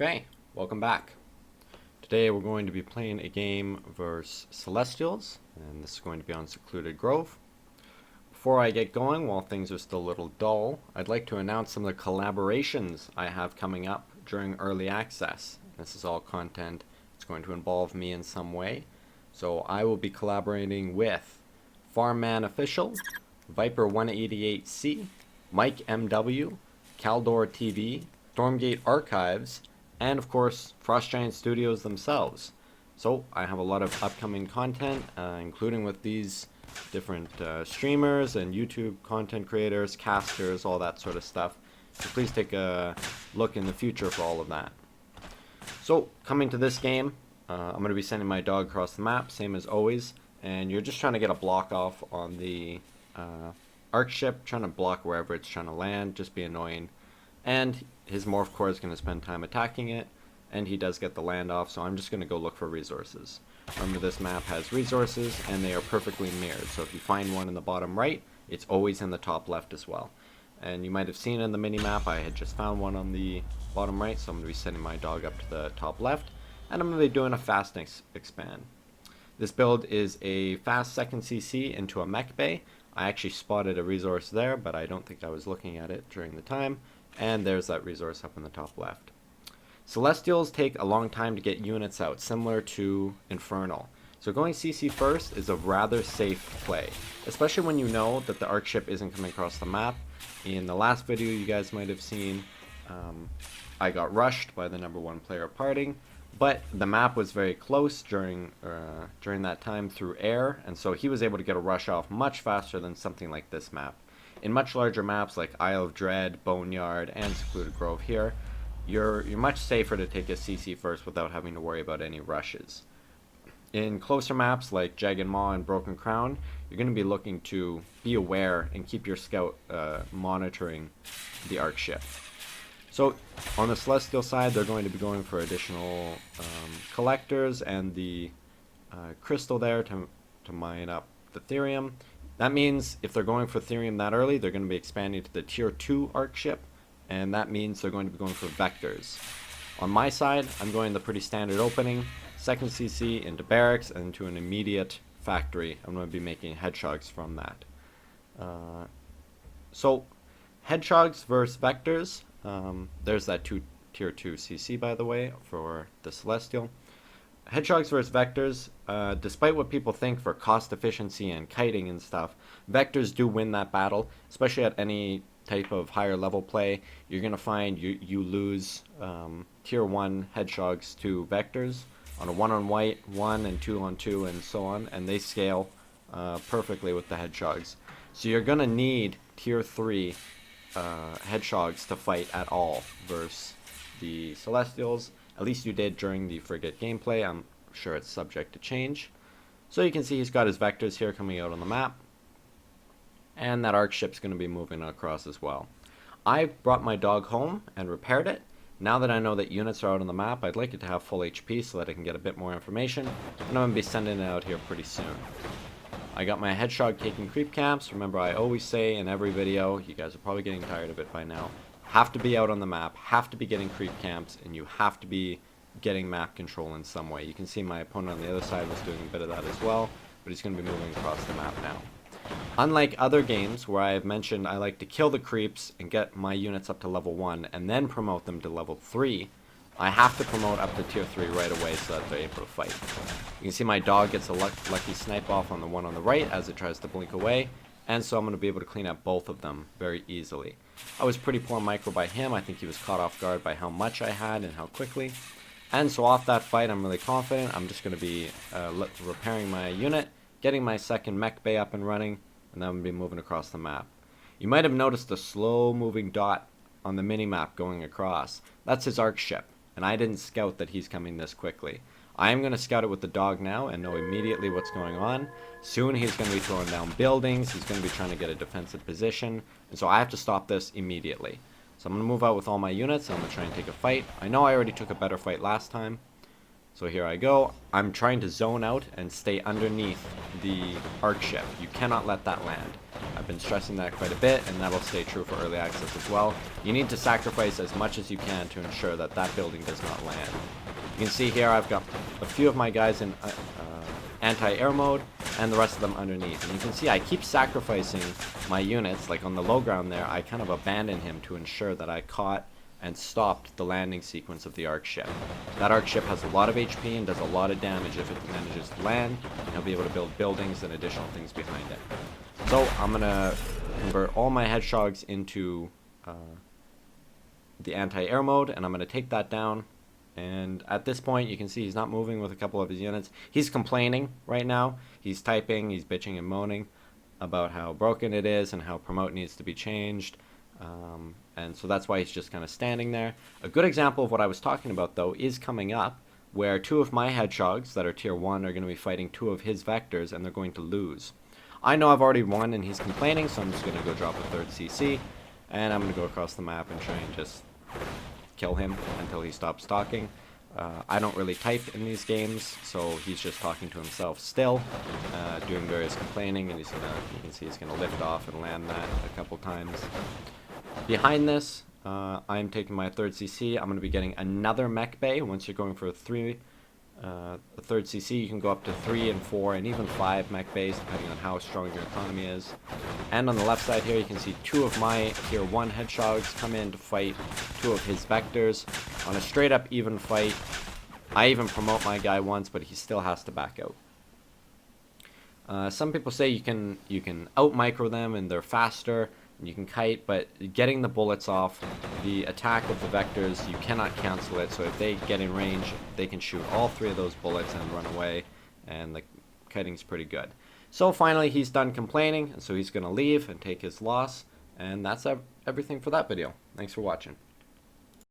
Okay, welcome back. Today we're going to be playing a game versus Celestials, and this is going to be on Secluded Grove. Before I get going, while things are still a little dull, I'd like to announce some of the collaborations I have coming up during early access. This is all content that's going to involve me in some way. So I will be collaborating with Farmman Official, Viper 188C, Mike MW, Caldor TV, Stormgate Archives, and of course Frost Giant Studios themselves. So I have a lot of upcoming content, including with these different streamers and YouTube content creators, casters, all that sort of stuff. So please take a look in the future for all of that. So coming to this game, I'm going to be sending my dog across the map, same as always, and you're just trying to get a block off on the arc ship, trying to block wherever it's trying to land, just be annoying. And his morph core is going to spend time attacking it, and he does get the land off, so I'm just going to go look for resources. Remember, this map has resources, and they are perfectly mirrored, so if you find one in the bottom right, it's always in the top left as well. And you might have seen in the mini-map, I had just found one on the bottom right, so I'm going to be sending my dog up to the top left, and I'm going to be doing a fast expand. This build is a fast second CC into a mech bay. I actually spotted a resource there, but I don't think I was looking at it during the time. And there's that resource up in the top left. Celestials take a long time to get units out, similar to Infernal. So going CC first is a rather safe play, especially when you know that the arc ship isn't coming across the map. In the last video you guys might have seen, I got rushed by the #1 player parting, but the map was very close during that time through air, and so he was able to get a rush off much faster than something like this map. In much larger maps like Isle of Dread, Boneyard, and Secluded Grove here, you're much safer to take a CC first without having to worry about any rushes. In closer maps like Jagged Maw and Broken Crown, you're going to be looking to be aware and keep your scout monitoring the arc ship. So on the Celestial side, they're going to be going for additional collectors and the crystal there to mine up the Therium. That means if they're going for Therium that early, they're going to be expanding to the Tier 2 arc ship, and that means they're going to be going for Vectors. On my side, I'm going the pretty standard opening, second CC into Barracks, and to an immediate factory. I'm going to be making Hedgehogs from that. So, Hedgehogs versus Vectors. There's that Tier 2 CC, by the way, for the Celestial. Hedgehogs versus Vectors, despite what people think for cost efficiency and kiting and stuff, Vectors do win that battle, especially at any type of higher level play. You're going to find you lose Tier 1 Hedgehogs to Vectors on a 1-on-white, 1 and 2-on-2, and so on, and they scale perfectly with the Hedgehogs. So you're going to need Tier 3 Hedgehogs to fight at all versus the Celestials. At least you did during the Frigate gameplay. I'm sure it's subject to change. So you can see he's got his Vectors here coming out on the map. And that arc ship's going to be moving across as well. I brought my dog home and repaired it. Now that I know that units are out on the map, I'd like it to have full HP so that I can get a bit more information. And I'm going to be sending it out here pretty soon. I got my Hedgehog taking creep camps. Remember, I always say in every video, you guys are probably getting tired of it by now, have to be out on the map, have to be getting creep camps, and you have to be getting map control in some way. You can see my opponent on the other side was doing a bit of that as well, but he's going to be moving across the map now. Unlike other games where I have mentioned I like to kill the creeps and get my units up to level 1 and then promote them to level 3, I have to promote up to Tier 3 right away so that they're able to fight. You can see my dog gets a lucky snipe off on the one on the right as it tries to blink away, and so I'm going to be able to clean up both of them very easily. I was pretty poor micro by him. I think he was caught off guard by how much I had and how quickly. And so off that fight, I'm really confident. I'm just going to be repairing my unit, getting my second mech bay up and running, and then I'm going to be moving across the map. You might have noticed a slow moving dot on the mini-map going across. That's his arc ship, and I didn't scout that he's coming this quickly. I am going to scout it with the dog now and know immediately what's going on. Soon he's going to be throwing down buildings, he's going to be trying to get a defensive position, and so I have to stop this immediately. So I'm going to move out with all my units, and I'm going to try and take a fight. I know I already took a better fight last time, So here I go. I'm trying to zone out and stay underneath the arc ship. You cannot let that land. I've been stressing that quite a bit, and that'll stay true for early access as well. You need to sacrifice as much as you can to ensure that that building does not land. You can see here I've got a few of my guys in anti-air mode, and the rest of them underneath. And you can see I keep sacrificing my units, like on the low ground there, I kind of abandon him to ensure that I caught and stopped the landing sequence of the arc ship. That arc ship has a lot of HP and does a lot of damage if it manages to land, and he'll be able to build buildings and additional things behind it. So I'm going to convert all my hedgehogs into the anti-air mode, and I'm going to take that down. And at this point, you can see he's not moving with a couple of his units. He's complaining right now. He's typing, he's bitching and moaning about how broken it is and how promote needs to be changed. And so that's why he's just kind of standing there. A good example of what I was talking about, though, is coming up, where two of my hedgehogs that are tier 1 are going to be fighting two of his vectors, and they're going to lose. I know I've already won, and he's complaining, so I'm just going to go drop a third CC, and I'm going to go across the map and try and just kill him until he stops talking. I don't really type in these games, so he's just talking to himself still, doing various complaining, and you can see he's going to lift off and land that a couple times. Behind this, I'm taking my third CC. I'm going to be getting another mech bay. Once you're going for a third CC, you can go up to 3 and 4 and even 5 mech bays, depending on how strong your economy is. And on the left side here, you can see two of my tier 1 hedgehogs come in to fight two of his vectors on a straight up even fight. I even promote my guy once, but he still has to back out. Some people say you can out micro them and they're faster. You can kite, but getting the bullets off, the attack of the vectors, you cannot cancel it. So if they get in range, they can shoot all 3 of those bullets and run away, and the kiting's pretty good. So finally, he's done complaining, and so he's going to leave and take his loss, and that's everything for that video. Thanks for watching.